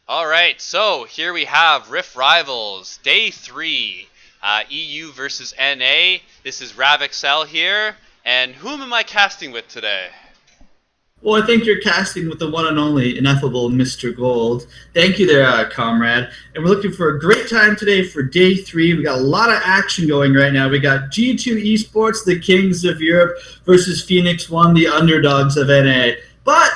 All right, so here we have Rift Rivals, Day 3, EU versus NA. This is Exel here, and whom am I casting with today? Well, I think you're casting with the one and only ineffable Mr. Gold. Thank you there, comrade. And we're looking for a great time today for day 3. We got a lot of action going right now. We got G2 Esports, the kings of Europe, versus Phoenix One, the underdogs of NA. But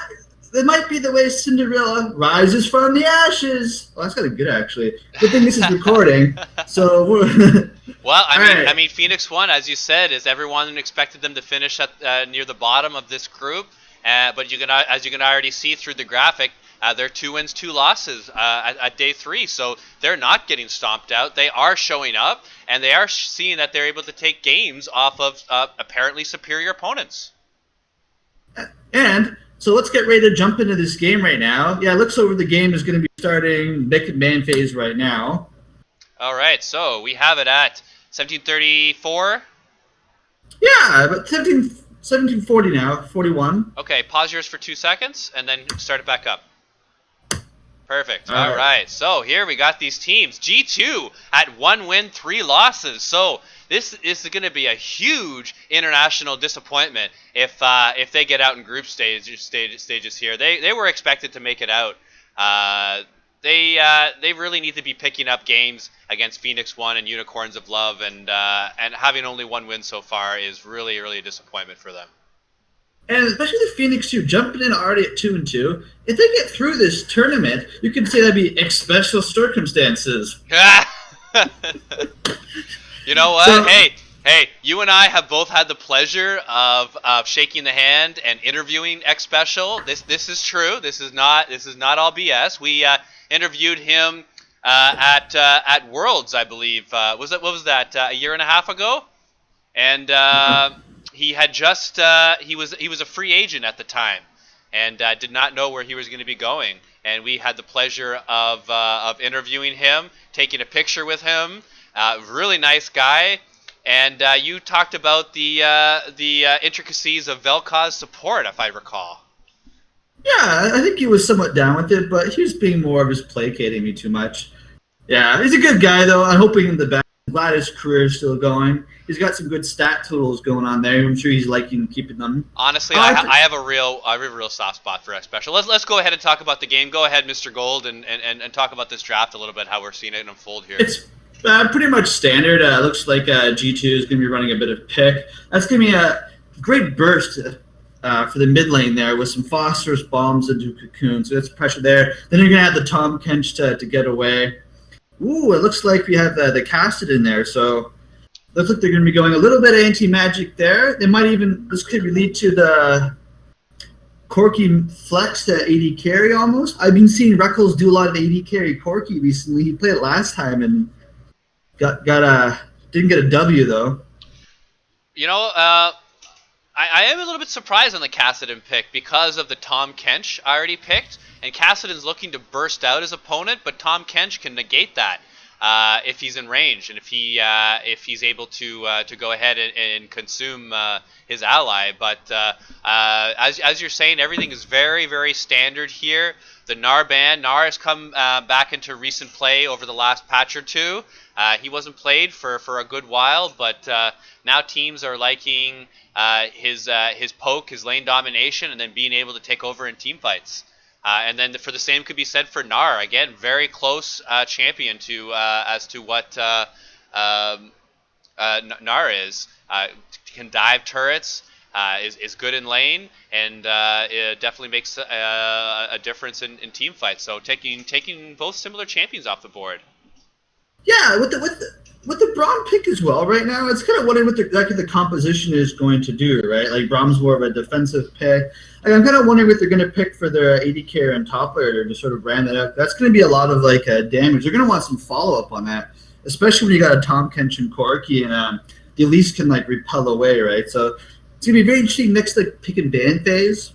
it might be the way Cinderella rises from the ashes. Well, that's kind of good, actually. Good thing this is recording. So we're Well, all right. I mean, Phoenix One, as you said, is everyone expected them to finish at near the bottom of this group. But as you can already see through the graphic, they're 2 wins, 2 losses at day 3. So they're not getting stomped out. They are showing up, and they are seeing that they're able to take games off of apparently superior opponents. And so let's get ready to jump into this game right now. Yeah, it looks over the game is going to be starting Nick and Man phase right now. All right, so we have it at 1734. Yeah, but 1740 now, 41. Okay, pause yours for 2 seconds, and then start it back up. Perfect. All All right. So here we got these teams. G2 at 1 win, 3 losses. So this is going to be a huge international disappointment if they get out in group stages here. They were expected to make it out. They really need to be picking up games against Phoenix One and Unicorns of Love, and having only 1 win so far is really a disappointment for them. And especially the Phoenix 2 jumping in already at 2-2. If they get through this tournament, you can say that'd be special circumstances. You know what? So, Hey, you and I have both had the pleasure of shaking the hand and interviewing X Special. This is true. This is not all BS. We interviewed him at Worlds, I believe. What was that? A year and a half ago? And he had just he was a free agent at the time, and did not know where he was going to be going. And we had the pleasure of interviewing him, taking a picture with him. Really nice guy. And you talked about the intricacies of Velkoz's support, if I recall. yeah, I think he was somewhat down with it, but he was being more of just placating me too much. Yeah, he's a good guy, though. I'm hoping him the best. I'm glad his career is still going. He's got some good stat totals going on there. I'm sure he's liking keeping them. Honestly, I have a real soft spot for X Special. Let's go ahead and talk about the game. Go ahead, Mr. Gold, and talk about this draft a little bit, how we're seeing it unfold here. It's pretty much standard. Looks like G2 is going to be running a bit of pick. That's going to be a great burst for the mid lane there with some phosphorus bombs into Cocoon. So that's pressure there. Then you're going to have the Tom Kench to get away. Ooh, it looks like we have the Casted in there. So looks like they're going to be going a little bit anti-magic there. They might even, this could lead to the Corky flex to AD carry almost. I've been seeing Reckles do a lot of AD carry Corky recently. He played it last time and didn't get a W though. You know, I am a little bit surprised on the Kassadin pick because of the Tom Kench I already picked, and Kassadin's looking to burst out his opponent, but Tom Kench can negate that if he's in range and if he's able to go ahead and consume his ally. But as you're saying, everything is very standard here. The Gnar ban, Gnar has come back into recent play over the last patch or two. He wasn't played for a good while, but now teams are liking his poke, his lane domination, and then being able to take over in team fights. And then for the same could be said for Gnar. Again, very close champion to as to what Gnar is. Can dive turrets. Is good in lane, and it definitely makes a difference in team fights. So taking both similar champions off the board. Yeah, with the Braum pick as well right now, it's kind of wondering what the composition is going to do, right? Like Braum's more of a defensive pick. Like, I'm kind of wondering what they're going to pick for their AD carry and top laner to sort of brand that out. That's going to be a lot of damage. They're going to want some follow up on that, especially when you got a Tom Kench and Corky and the Elise can repel away, right? So it's going to be very interesting next pick and ban phase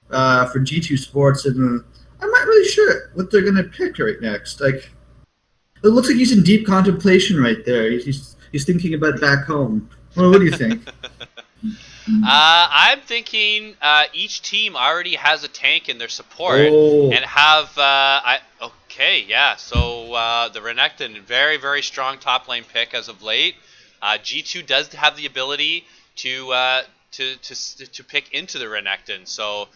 for G2 Sports, and I'm not really sure what they're going to pick right next. It looks like he's in deep contemplation right there. He's thinking about back home. Well, what do you think? I'm thinking each team already has a tank in their support, and have Okay, yeah. So the Renekton, very, very strong top lane pick as of late. G2 does have the ability to pick into the Renekton. So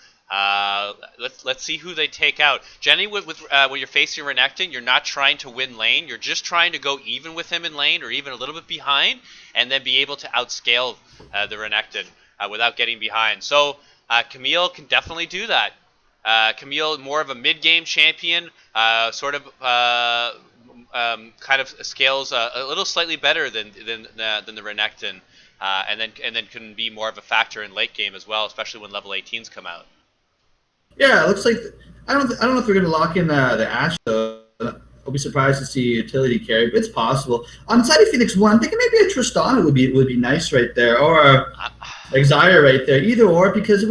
let's see who they take out. Generally, when you're facing Renekton, you're not trying to win lane. You're just trying to go even with him in lane, or even a little bit behind, and then be able to outscale the Renekton without getting behind. So Camille can definitely do that. Camille, more of a mid-game champion, sort of kind of scales a little slightly better than the Renekton, and then can be more of a factor in late game as well, especially when level 18s come out. Yeah, it looks like I don't know if they're going to lock in the Ashe though. I'll be surprised to see utility carry, but it's possible. On the side of Phoenix One, thinking maybe a Tristana would be nice right there, or a Xayah right there. Either or, because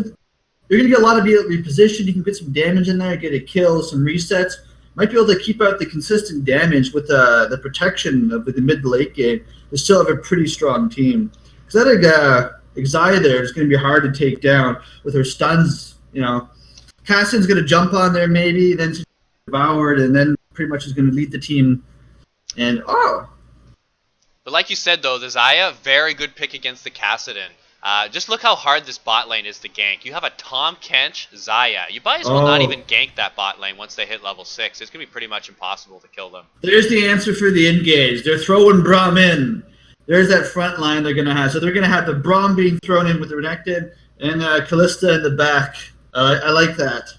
you're going to get a lot of reposition. You can get some damage in there, get a kill, some resets. Might be able to keep out the consistent damage with the protection of the mid to late game. They still have a pretty strong team. Because that Xayah there is going to be hard to take down with her stuns. You know, Cassian's going to jump on there maybe, then she's devoured, and then pretty much is going to lead the team. And but like you said though, the Xayah, very good pick against the Kassadin. Just look how hard this bot lane is to gank. You have a Tahm Kench Xayah. You might as well not even gank that bot lane once they hit level 6. It's going to be pretty much impossible to kill them. There's the answer for the engage. They're throwing Braum in. There's that front line they're going to have. So they're going to have the Braum being thrown in with the Renekton and Kalista in the back. I like that.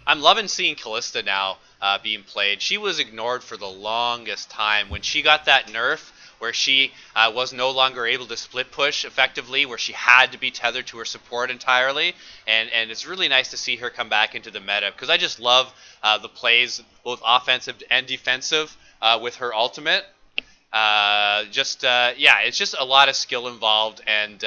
I'm loving seeing Kalista now being played. She was ignored for the longest time. When she got that nerf, where she was no longer able to split push effectively, where she had to be tethered to her support entirely, and it's really nice to see her come back into the meta, because I just love the plays, both offensive and defensive, with her ultimate. Yeah, it's just a lot of skill involved, and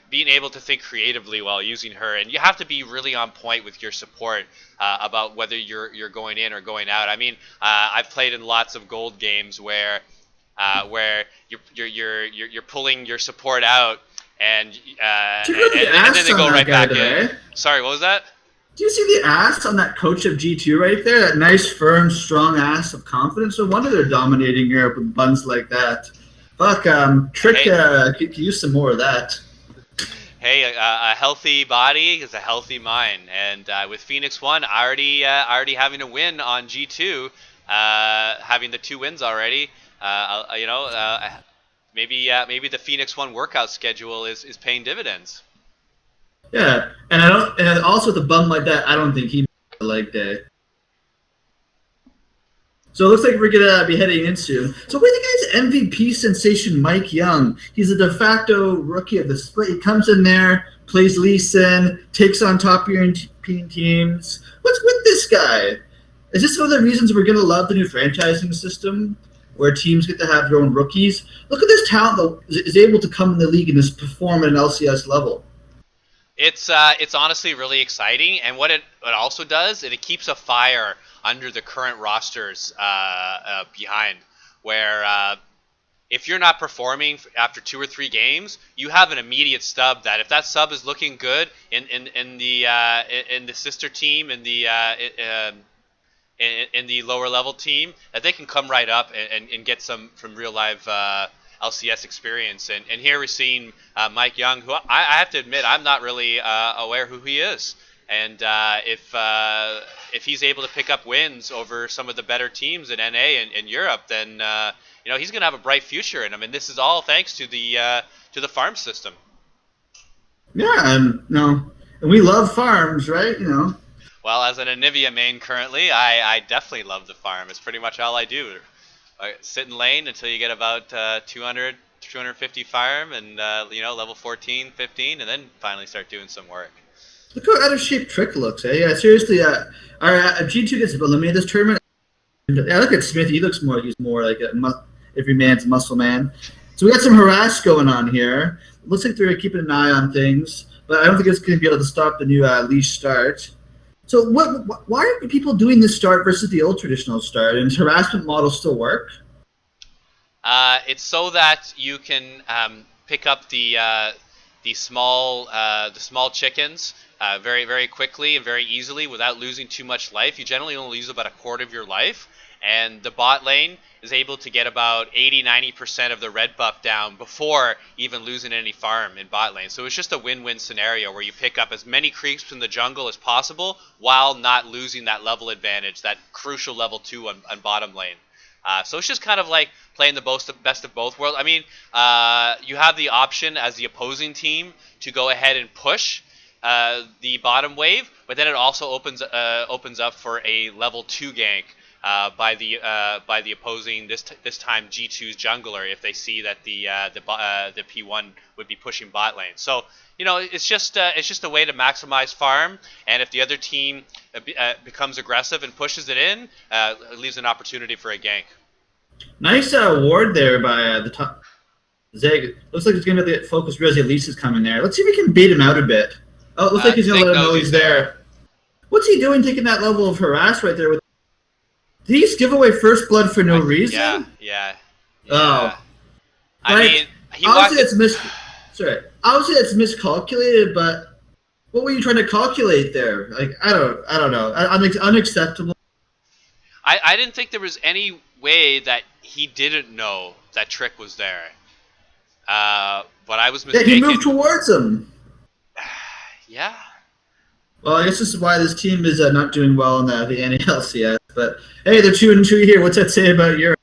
being able to think creatively while using her, and you have to be really on point with your support about whether you're going in or going out. I mean, I've played in lots of gold games where you're pulling your support out, and then they go right back in. Sorry, what was that? Do you see the ass on that coach of G2 right there? That nice, firm, strong ass of confidence. No wonder they're dominating Europe with buns like that. Fuck, Trick could use some more of that. Hey, a healthy body is a healthy mind, and with Phoenix One already having a win on G2, having the 2 wins already. Maybe the Phoenix One workout schedule is paying dividends. Yeah, and also with a bum like that, I don't think he a leg day. So it looks like we're gonna be heading in soon. So what do you guys MVP sensation Mike Young? He's a de facto rookie of the split. He comes in there, plays Lee Sin, takes on top European teams. What's with this guy? Is this one of the reasons we're gonna love the new franchising system, where teams get to have their own rookies? Look at this talent that is able to come in the league and just perform at an LCS level. It's honestly really exciting, and what it also does, it keeps a fire under the current rosters behind, where if you're not performing after 2 or 3 games, you have an immediate stub. That if that sub is looking good in the sister team, in the lower level team, that they can come right up and get some from real live LCS experience. And here we're seeing Mike Young, who I have to admit I'm not really aware who he is. And if he's able to pick up wins over some of the better teams in NA and Europe, then he's going to have a bright future. And I mean, this is all thanks to the farm system. Yeah, and we love farms, right? Well, as an Anivia main currently, I definitely love the farm. It's pretty much all I do. I sit in lane until you get about 200, 250 farm, and level 14, 15, and then finally start doing some work. Look how out of shape Trick looks, eh? Yeah, seriously, our G2 gets eliminated this tournament. Yeah, look at Smith. He's more like every man's muscle man. So we got some harass going on here. Looks like they're keeping an eye on things, but I don't think it's going to be able to stop the new leash start. So why are people doing this start versus the old traditional start? And does harassment model still work? It's so that you can pick up the small chickens very, very quickly and very easily without losing too much life. You generally only lose about a quarter of your life, and the bot lane is able to get about 80-90% of the red buff down before even losing any farm in bot lane. So it's just a win-win scenario where you pick up as many creeps from the jungle as possible while not losing that level advantage, that crucial level 2 on bottom lane. So it's just kind of like playing the best of both worlds. I mean, you have the option as the opposing team to go ahead and push the bottom wave, but then it also opens up for a level 2 gank by the opposing this time G2's jungler if they see that the P1 would be pushing bot lane. So it's just a way to maximize farm, and if the other team becomes aggressive and pushes it in, it leaves an opportunity for a gank. Nice ward there by the top. Zeg. Looks like he's going to get focus. Really, Elise is coming there. Let's see if we can bait him out a bit. Oh, it looks like he's going to let him know he's there. What's he doing taking that level of harass right there? Did he just give away first blood for no reason? Yeah. Oh. I mean, obviously that's miscalculated, but what were you trying to calculate there? Like, I don't know. Unacceptable. I didn't think there was any way that he didn't know that Trick was there. But I was mistaken. Yeah, he moved towards him. Yeah. Well, I guess this is why this team is not doing well in the NALCS. But hey, they're 2-2 here. What's that say about Europe?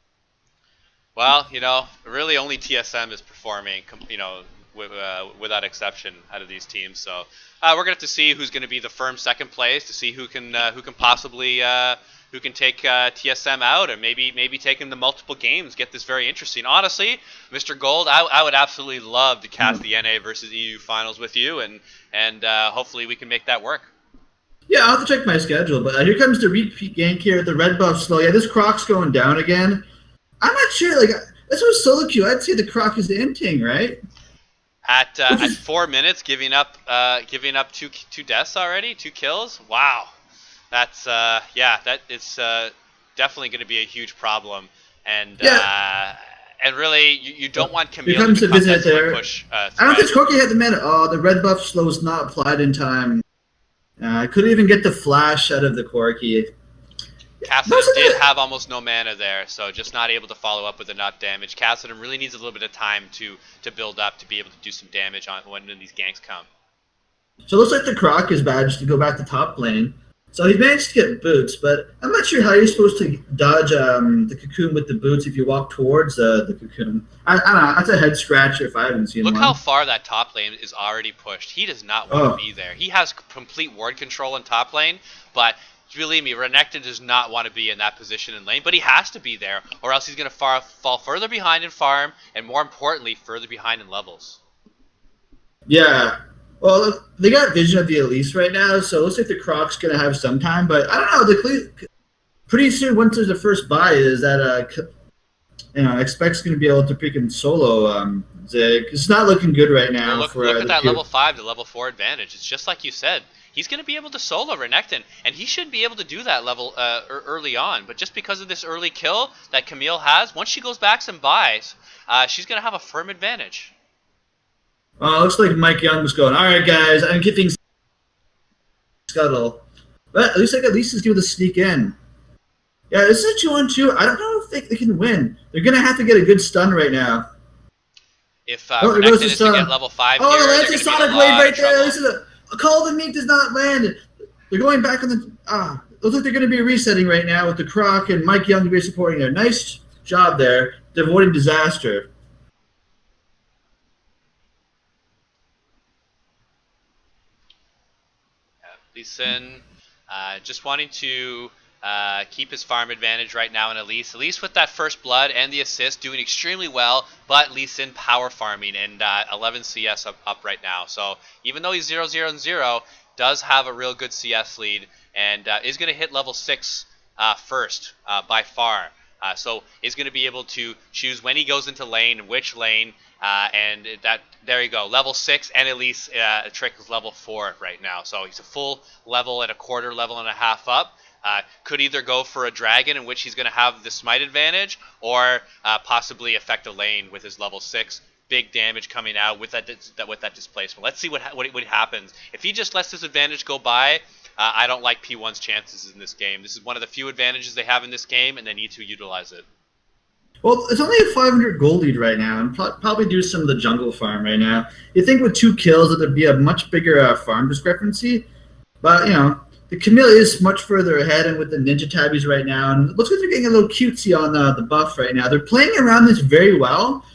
Well, really only TSM is performing, without exception out of these teams. So we're gonna have to see who's gonna be the firm second place to see who can possibly take TSM out, and maybe take him to multiple games. Get this very interesting. Honestly, Mr.Gold, I would absolutely love to cast the NA versus EU finals with you, and hopefully we can make that work. Yeah, I'll have to check my schedule, but here comes the repeat gank here. The red buff slow. Yeah, this Croc's going down again. I'm not sure. Like, this was solo queue. I'd say the Croc is the inting, right? At 4 minutes, giving up two deaths already, 2 kills. Wow, that's that is definitely going to be a huge problem. And and really, you don't want Camille to become that push. I don't think Corky had the mana. Oh, the red buff slow was not applied in time. I couldn't even get the flash out of the Corky. Cassidy did have almost no mana there, so just not able to follow up with enough damage. Cassidy really needs a little bit of time to build up to be able to do some damage on when these ganks come. So it looks like the Croc is badged to go back to top lane. So he managed to get boots, but I'm not sure how you're supposed to dodge the cocoon with the boots if you walk towards the cocoon. I don't know. That's a head scratcher if I haven't seen one. Look how far that top lane is already pushed. He does not want to be there. He has complete ward control in top lane, but believe me, Renekton does not want to be in that position in lane, but he has to be there, or else he's going to fall further behind in farm, and more importantly, further behind in levels. Yeah. Well, they got vision of the Elise right now, so it looks like the Croc's going to have some time, but I don't know. Pretty soon, once there's the first buy, is that Expect's going to be able to freaking solo Zig. It's not looking good right now. Look at that level 5 to level 4 advantage. It's just like you said. He's going to be able to solo Renekton, and he should be able to do that level early on. But just because of this early kill that Camille has, once she goes back and buys, she's going to have a firm advantage. Looks like Mike Young was going, all right, guys, I'm getting scuttle. But at least is able to sneak in. Yeah, this is a 2-on-2. I don't know if they can win. They're going to have to get a good stun right now. If Renekton is to get level 5 here, they're going to be in a lot of trouble. This is a Call of the Meek does not land. They're going back on the... looks like they're going to be resetting right now with the Croc and Mike Young to be supporting there. Nice job there, avoiding disaster. Lee Sin just wanting to keep his farm advantage right now in Elise. Elise with that first blood and the assist doing extremely well, but Lee Sin power farming and 11 CS up right now. So even though he's 0-0-0, does have a real good CS lead and is going to hit level 6 first by far. So he's going to be able to choose when he goes into lane, which lane, and there you go, level 6, and at least Trick is level 4 right now. So he's a full level and a quarter level and a half up. Could either go for a dragon, in which he's going to have the smite advantage, or possibly affect a lane with his level 6. big damage coming out with that displacement. Let's see what happens. If he just lets this advantage go by, I don't like P1's chances in this game. This is one of the few advantages they have in this game, and they need to utilize it. Well, it's only a 500 gold lead right now, and probably do some of the jungle farm right now. You think with 2 kills that there'd be a much bigger farm discrepancy, but the Camille is much further ahead, and with the ninja tabbies right now, and it looks like they're getting a little cutesy on the buff right now. They're playing around this very well,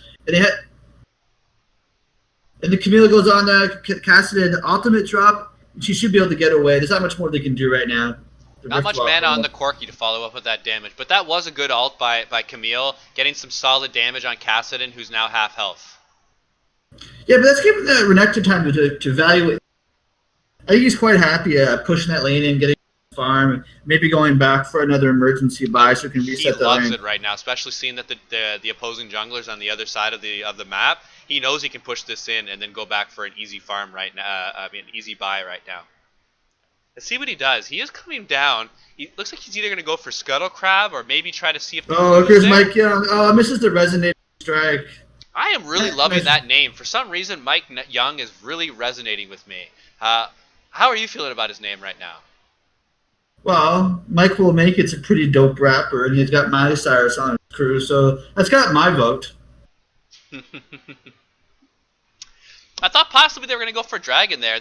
and the Camille goes on to Cassidy the ultimate drop. She should be able to get away. There's not much more they can do right now. Not much mana on the Corki to follow up with that damage, but that was a good ult by Camille, getting some solid damage on Cassidon, who's now half health. Yeah, but that's giving the Renekton time to evaluate. I think he's quite happy pushing that lane in, getting farm, maybe going back for another emergency buy so he can reset the lane. He loves it right now, especially seeing that the opposing junglers on the other side of the map. He knows he can push this in and then go back for an easy farm right now. Easy buy right now. Let's see what he does. He is coming down. He looks like he's either going to go for Scuttle Crab or maybe try to see if. Oh, here's Mike Young. Oh, misses the resonating strike. I am really loving that name. For some reason, Mike Young is really resonating with me. How are you feeling about his name right now? Well, Mike will make it's a pretty dope rapper, and he's got Miley Cyrus on his crew, so that's got my vote. I thought possibly they were going to go for Dragon there. I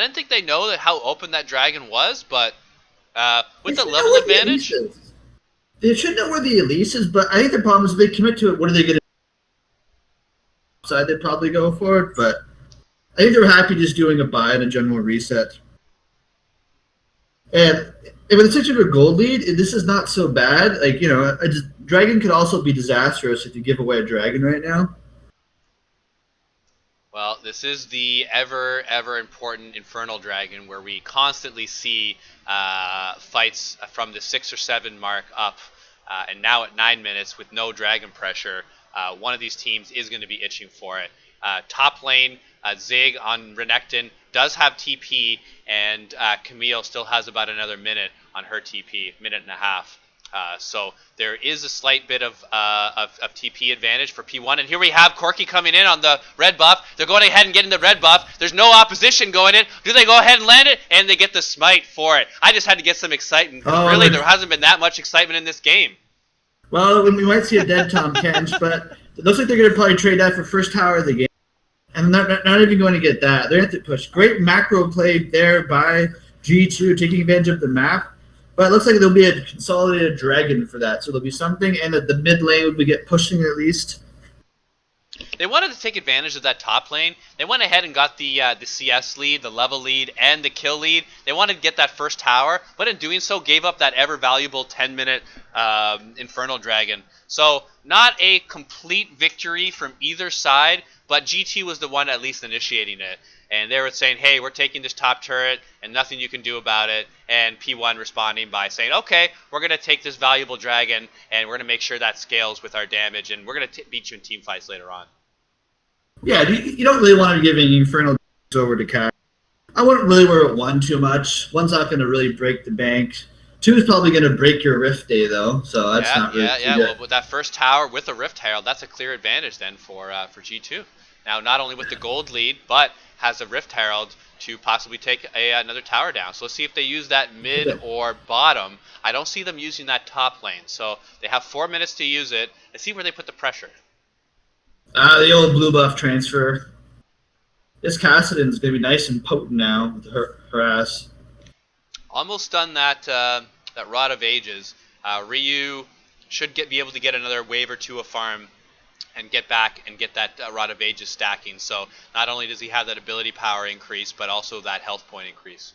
didn't think they know how open that Dragon was, but with the level advantage, they should know where the Elise is. But I think the problem is if they commit to it, what are they going to? Side they'd probably go for it, but I think they're happy just doing a buy and a general reset. And with a 600 gold lead, this is not so bad. Like, a Dragon could also be disastrous if you give away a Dragon right now. Well, this is the ever important Infernal Dragon where we constantly see fights from the 6 or 7 mark up. And now at 9 minutes with no Dragon pressure, one of these teams is going to be itching for it. Top lane, Zig on Renekton does have TP, and Camille still has about another minute on her TP, minute and a half. So there is a slight bit of TP advantage for P1. And here we have Corki coming in on the red buff. They're going ahead and getting the red buff. There's no opposition going in. Do they go ahead and land it? And they get the smite for it. I just had to get some excitement. Really, there hasn't been that much excitement in this game. Well, we might see a dead Tom Kench, but it looks like they're going to probably trade that for first tower of the game. And they're not even going to get that. They're going to have to push. Great macro play there by G2, taking advantage of the map. But it looks like there'll be a consolidated Dragon for that. So there'll be something, and that the mid lane would get pushing at least. They wanted to take advantage of that top lane. They went ahead and got the CS lead, the level lead, and the kill lead. They wanted to get that first tower, but in doing so, gave up that ever-valuable 10-minute Infernal Dragon. So not a complete victory from either side, but GT was the one at least initiating it. And they were saying, hey, we're taking this top turret, and nothing you can do about it. And P1 responding by saying, okay, we're going to take this valuable dragon, and we're going to make sure that scales with our damage, and we're going to beat you in team fights later on. Yeah, you don't really want to be giving Infernal over to Cat. I wouldn't really worry about 1 too much. 1's not going to really break the bank. 2 is probably going to break your Rift Day, though, so that's not really too good. Well, with that first tower with a Rift Herald, that's a clear advantage then for G2. Now, not only with the gold lead, but has a Rift Herald to possibly take another tower down. So let's see if they use that mid or bottom. I don't see them using that top lane. So they have 4 minutes to use it. Let's see where they put the pressure. The old blue buff transfer. This Cassidon's going to be nice and potent now with her ass. Almost done that Rod of Ages. Ryu should be able to get another wave or 2 of farm and get back and get that Rod of Ages stacking. So not only does he have that ability power increase, but also that health point increase.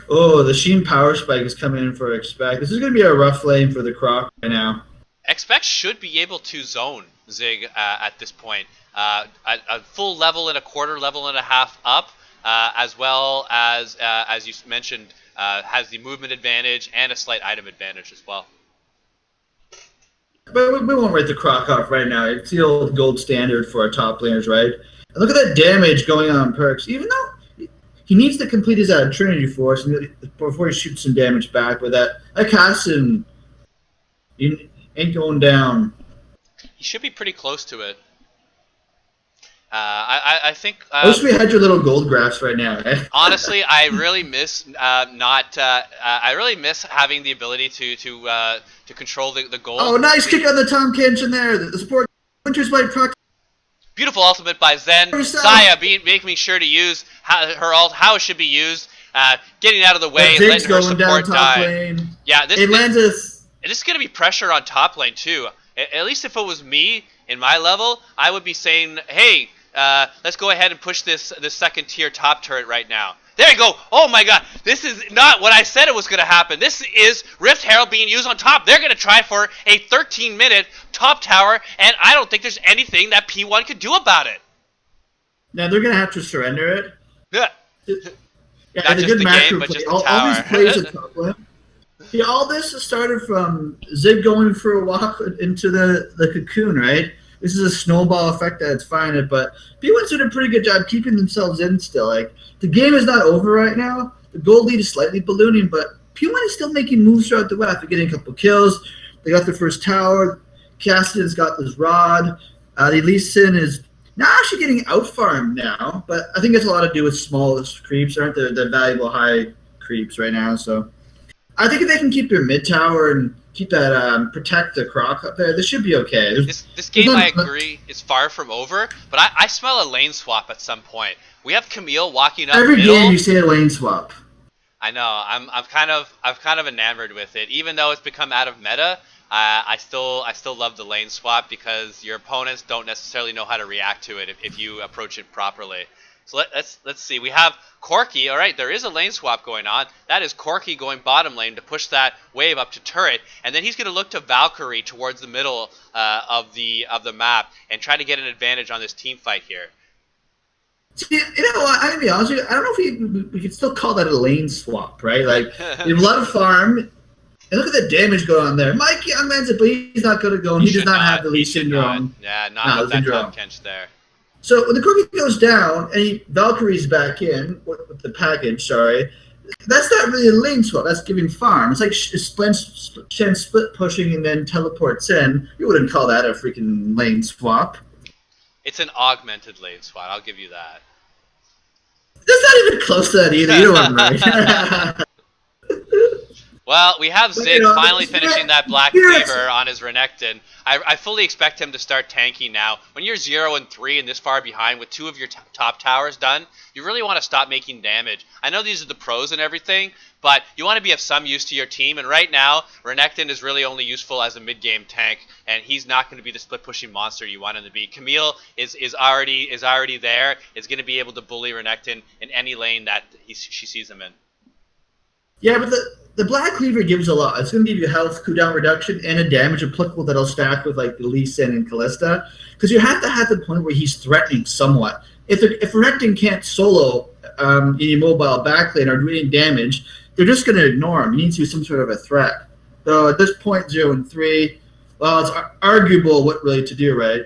Oh, the Sheen power spike is coming in for Expect. This is going to be a rough lane for the Croc right now. Expect should be able to zone Zig at this point. A full level and a quarter level and a half up, as well as you mentioned, has the movement advantage and a slight item advantage as well. But we won't write the Croc off right now. It's the old gold standard for our top laners, right? And look at that damage going on Perks. Even though he needs to complete his Trinity Force before he shoots some damage back, but that Cassin ain't going down. He should be pretty close to it. I think. I wish we had your little gold graphs right now. Eh? Honestly, I really miss I really miss having the ability to control the gold. Oh, nice kick on the Tom Kench in there. The support Winter's Bite proc. Beautiful ultimate by Zen. Saya making sure to use her ult how it should be used. Getting out of the way, letting her support die. Lane. Yeah, this is going to be pressure on top lane too. At least if it was me in my level, I would be saying, hey, let's go ahead and push this second tier top turret right now. There you go. Oh my god. This is not what I said it was going to happen. This is Rift Herald being used on top. They're going to try for a 13-minute top tower, and I don't think there's anything that P1 could do about it. Now they're going to have to surrender it. Yeah. Yeah, not a just good the macro game, but play. just the All tower. these plays at top lane. Yeah, all this started from Zig going for a walk into the cocoon, right? This is a snowball effect that's fine, but P1's doing a pretty good job keeping themselves in still. Like, the game is not over right now. The gold lead is slightly ballooning, but P1 is still making moves throughout the map. They're getting a couple kills. They got their first tower. Cassidy's got this rod. The Lee Sin is not actually getting out-farmed now, but I think it's a lot to do with small creeps. Aren't the valuable high creeps right now, so I think if they can keep their mid tower and keep that protect the croc up there, this should be okay. This game, I agree, is far from over, but I smell a lane swap at some point. We have Camille walking up every middle. game you say a lane swap. I know. I've kind of enamored with it, even though it's become out of meta. I still love the lane swap because your opponents don't necessarily know how to react to it if you approach it properly. So let's see. We have Corki. All right, there is a lane swap going on. That is Corki going bottom lane to push that wave up to turret, and then he's going to look to Valkyrie towards the middle of the map and try to get an advantage on this team fight here. See, you know what? I'm gonna be honest with you. I don't know if we could still call that a lane swap, right? Like, you have a lot of farm. And look at the damage going on there. Mike Youngman's it, but he's not going to go, and he does not have the Lee syndrome. Yeah, not with that top Kench there. So when the Corki goes down, and Valkyrie's back in with the package, sorry, that's not really a lane swap. That's giving farm. It's like Shen split pushing and then teleports in. You wouldn't call that a freaking lane swap. It's an augmented lane swap. I'll give you that. That's not even close to that either. You know what I'm right. Well, we have Zig finally finishing that Black Cleaver on his Renekton. I fully expect him to start tanking now. When you're 0-3 and this far behind with 2 of your top towers done, you really want to stop making damage. I know these are the pros and everything, but you want to be of some use to your team. And right now, Renekton is really only useful as a mid-game tank, and he's not going to be the split-pushing monster you want him to be. Camille is already there. Is going to be able to bully Renekton in any lane that she sees him in. Yeah, but the Black Cleaver gives a lot. It's going to give you health, cooldown reduction, and a damage applicable that'll stack with like the Lee Sin and Callista. Because you have to have the point where he's threatening somewhat. If Renekton can't solo any mobile backlane or do any damage, they're just going to ignore him. He needs to be some sort of a threat. So at this point, 0-3, well, it's arguable what really to do, right?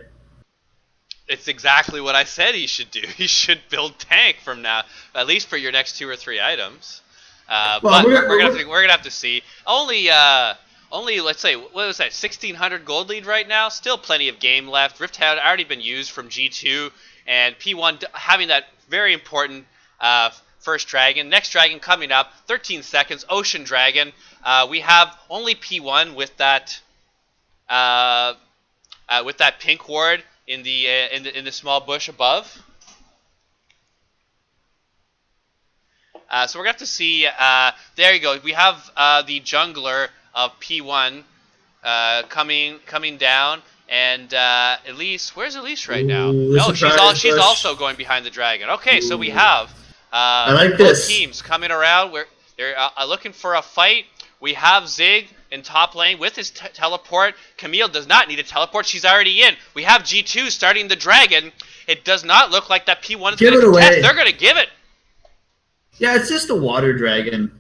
It's exactly what I said he should do. He should build tank from now, at least for your next 2 or 3 items. But we're gonna have to see. Only let's say, what was that, 1,600 gold lead right now. Still plenty of game left. Rift had already been used from G2, and P1 having that very important first dragon. Next dragon coming up, 13 seconds. Ocean Dragon. We have only P1 with that pink ward in the small bush above. So we're going to have to see, there you go, we have the jungler of P1 coming down, and Elise, where's Elise right now? No, she's also going behind the dragon. Okay, so we have both teams coming around. They're looking for a fight. We have Zig in top lane with his teleport. Camille does not need a teleport, she's already in. We have G2 starting the dragon. It does not look like that P1 is going to contest. They're going to give it. Yeah, it's just a water dragon,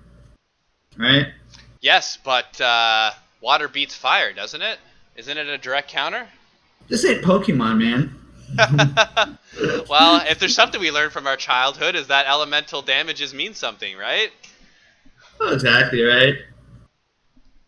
right? Yes, but water beats fire, doesn't it? Isn't it a direct counter? This ain't Pokemon, man. Well, if there's something we learned from our childhood is that elemental damages mean something, right? Oh, exactly, right?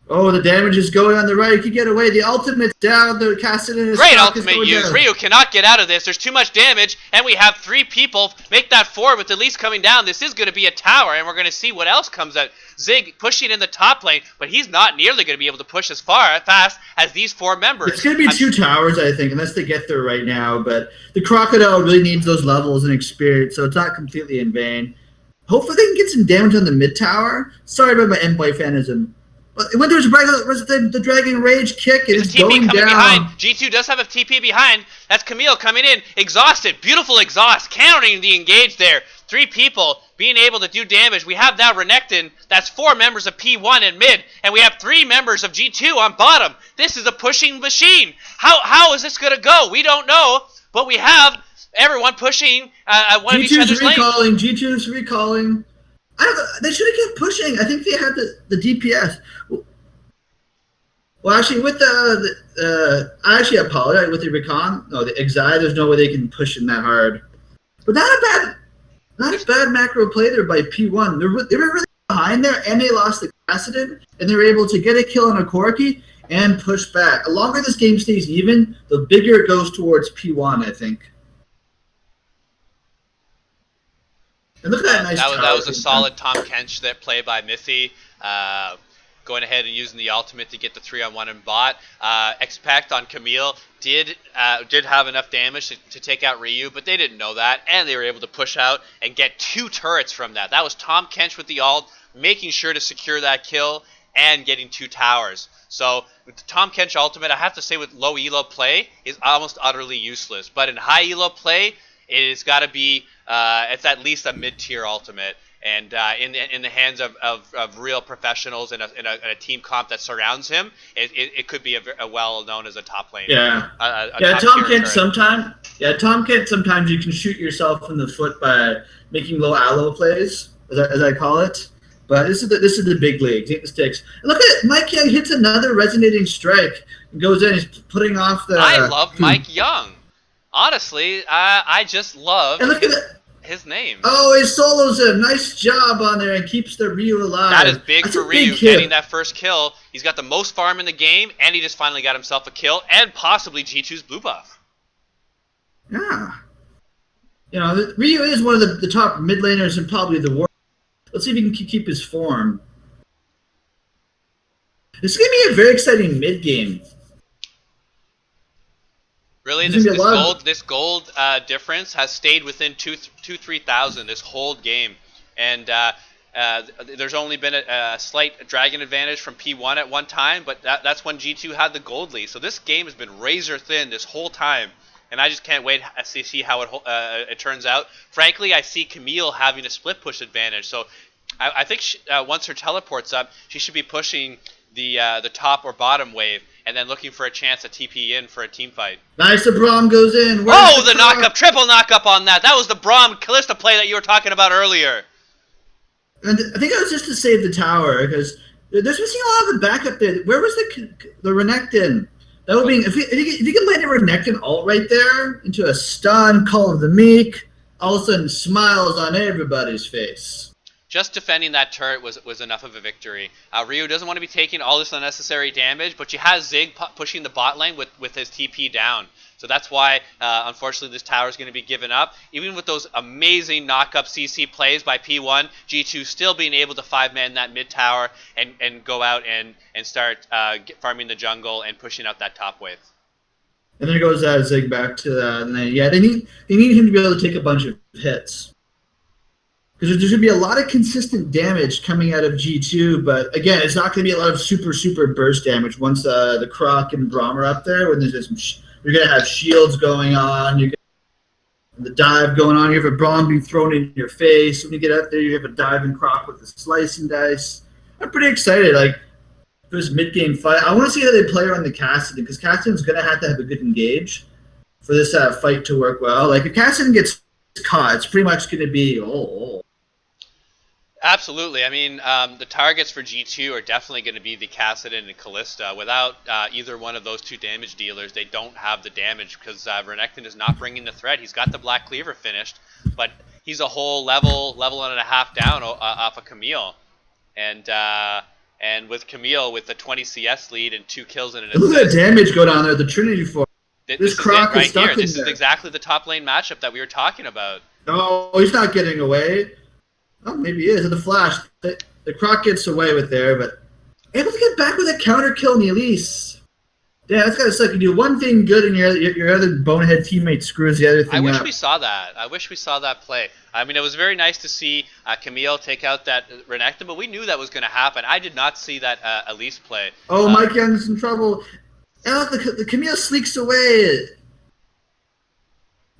Oh, the damage is going on the right. You can get away. The ultimate's down. The Cassidy is Great ultimate use. Ryu cannot get out of this. There's too much damage, and we have 3 people make that forward with the least coming down. This is going to be a tower, and we're going to see what else comes out. Zig pushing in the top lane, but he's not nearly going to be able to push as fast as these 4 members. It's going to be 2 towers, I think, unless they get there right now. But the Crocodile really needs those levels and experience, so it's not completely in vain. Hopefully they can get some damage on the mid tower. Sorry about my Envoy fanism. But when there's the Dragon Rage kick, it's going down. Behind. G2 does have a TP behind. That's Camille coming in, exhausted. Beautiful exhaust, countering the engage there. 3 people being able to do damage. We have now Renekton. That's 4 members of P1 in mid, and we have 3 members of G2 on bottom. This is a pushing machine. How is this going to go? We don't know, but we have everyone pushing one of each other's lanes. G2's recalling. They should have kept pushing. I think they had the DPS. Well, actually, with I actually apologize with the recon. No, the Exile. There's no way they can push in that hard. But not a bad macro play there by P1. They were really behind there, and they lost the Cassidy, and they were able to get a kill on a Corki and push back. The longer this game stays even, the bigger it goes towards P1, I think. And look at that nice that was a solid Tom Kench that play by Mithy. Going ahead and using the ultimate to get the 3-on-1 in bot. Expect on Camille did have enough damage to take out Ryu, but they didn't know that, and they were able to push out and get 2 turrets from that. That was Tom Kench with the ult, making sure to secure that kill and getting 2 towers. So with the Tom Kench ultimate, I have to say with low elo play is almost utterly useless, but in high elo play, it's got to be it's at least a mid-tier ultimate. And in the hands of real professionals in a team comp that surrounds him, it could be a well known as a top lane. Yeah, Tom Kent sometimes. Yeah, Tom Kent sometimes you can shoot yourself in the foot by making low aloe plays, as I call it. But this is the big league. Take the sticks. And look at it. Mike Young hits another resonating strike and goes in. He's putting off the. I love Mike Young. Honestly, I just love. And look at that. His name. Oh, he solos a nice job on there and keeps the Ryu alive. That is big for Ryu, getting that first kill. He's got the most farm in the game, and he just finally got himself a kill, and possibly G2's blue buff. Yeah. You know, Ryu is one of the top mid laners and probably the worst. Let's see if he can keep his form. This is going to be a very exciting mid game. Really, this gold difference has stayed within 3,000 this whole game, and there's only been a slight dragon advantage from P1 at one time, but that's when G2 had the gold lead. So this game has been razor thin this whole time, and I just can't wait to see how it turns out. Frankly, I see Camille having a split push advantage, so I think once her teleport's up, she should be pushing the top or bottom wave, and then looking for a chance to TP in for a team fight. Nice, the Braum goes in. Where's the knock-up, triple knock-up on that. That was the Braum Callista play that you were talking about earlier. And I think that was just to save the tower, because there's missing a lot of the backup there. Where was the Renekton? That would be, if you can land a Renekton ult right there into a stun, Call of the Meek, all of a sudden smiles on everybody's face. Just defending that turret was enough of a victory. Ryu doesn't want to be taking all this unnecessary damage, but you have Zig pushing the bot lane with his TP down. So that's why, unfortunately, this tower is going to be given up. Even with those amazing knock-up CC plays by P1, G2 still being able to 5-man that mid tower and go out and start farming the jungle and pushing out that top wave. And then it goes Zig back to that. And then, yeah, they need him to be able to take a bunch of hits. Because there's going to be a lot of consistent damage coming out of G2, but again, it's not going to be a lot of super burst damage once the Croc and Braum are up there. When there's just you're going to have shields going on, you're going to have the dive going on. You have a Braum being thrown in your face. When you get up there, you have a dive and Croc with the slicing dice. I'm pretty excited. Like for this mid-game fight, I want to see how they play around the Cassidy, because Cassidy's going to have a good engage for this fight to work well. Like if Cassidy gets caught, it's pretty much going to be Absolutely. I mean, the targets for G2 are definitely going to be the Cassidy and Callista. Without either one of those 2 damage dealers, they don't have the damage, because Renekton is not bringing the threat. He's got the Black Cleaver finished, but he's a whole level and a half down off of Camille. And And with Camille with the 20 CS lead and 2 kills and an Look at that assist. damage go down there, the Trinity Force. This is Croc it right is stuck here. in This there. is exactly the top lane matchup that we were talking about. No, he's not getting away. Oh, maybe he is. At the flash, the Croc gets away with there, but able to get back with a counter kill on the Elise. Yeah, that's gotta suck. You do one thing good, and your other bonehead teammate screws the other thing I wish up. we saw that. I wish we saw that play. I mean, it was very nice to see Camille take out that Renekton, but we knew that was going to happen. I did not see that Elise play. Oh, Mike Young's in trouble. Oh, the Camille sleeks away.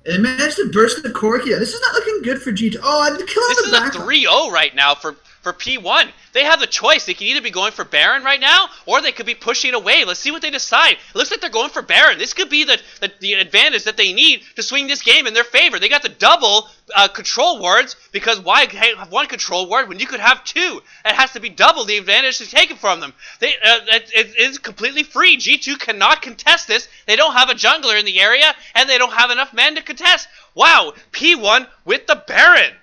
And managed to burst the Corki. This is not looking good for G2. Oh, I'm killing the back. This is a 3-0 right now for P1. They have the choice. They can either be going for Baron right now, or they could be pushing away. Let's see what they decide. It looks like they're going for Baron. This could be the advantage that they need to swing this game in their favor. They got the double control wards, because why have one control ward when you could have two? It has to be double the advantage to take it from them. It is completely free. G2 cannot contest this. They don't have a jungler in the area, and they don't have enough men to contest. Wow, P1 with the Baron.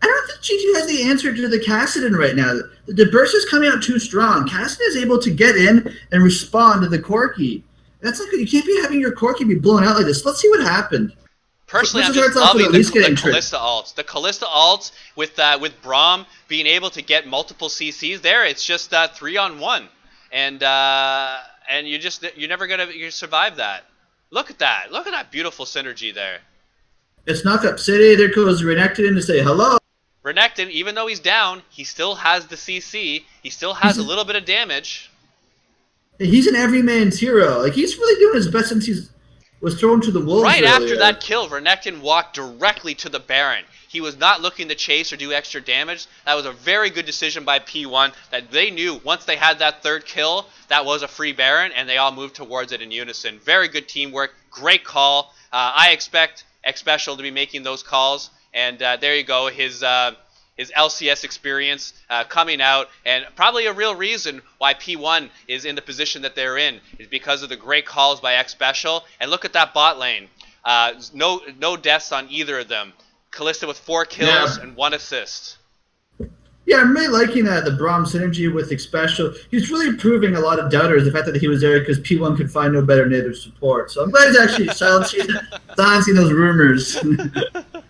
I don't think G2 has the answer to the Kassadin right now. The burst is coming out too strong. Kassadin is able to get in and respond to the Corki. That's not good. You can't be having your Corki be blown out like this. Let's see what happened. Personally, I'm just loving the Kalista ults. The Kalista ults with Braum being able to get multiple CCs there. It's just 3-on-1, and you're never gonna survive that. Look at that! Look at that beautiful synergy there. It's knock up city. There goes Renekton in to say hello. Renekton, even though he's down, he still has the CC. He still has a little bit of damage. He's an everyman's hero. Like, he's really doing his best since he was thrown to the wolves Right earlier. after that kill, Renekton walked directly to the Baron. He was not looking to chase or do extra damage. That was a very good decision by P1, that they knew once they had that third kill, that was a free Baron, and they all moved towards it in unison. Very good teamwork. Great call. I expect Exel to be making those calls. And there you go, his LCS experience coming out, and probably a real reason why P1 is in the position that they're in is because of the great calls by Exel. And look at that bot lane. No deaths on either of them. Kalista with 4 kills and 1 assist. Yeah, I'm really liking the Braum synergy with Exel. He's really proving a lot of doubters the fact that he was there because P1 could find no better native support. So I'm glad he's actually silencing those rumors.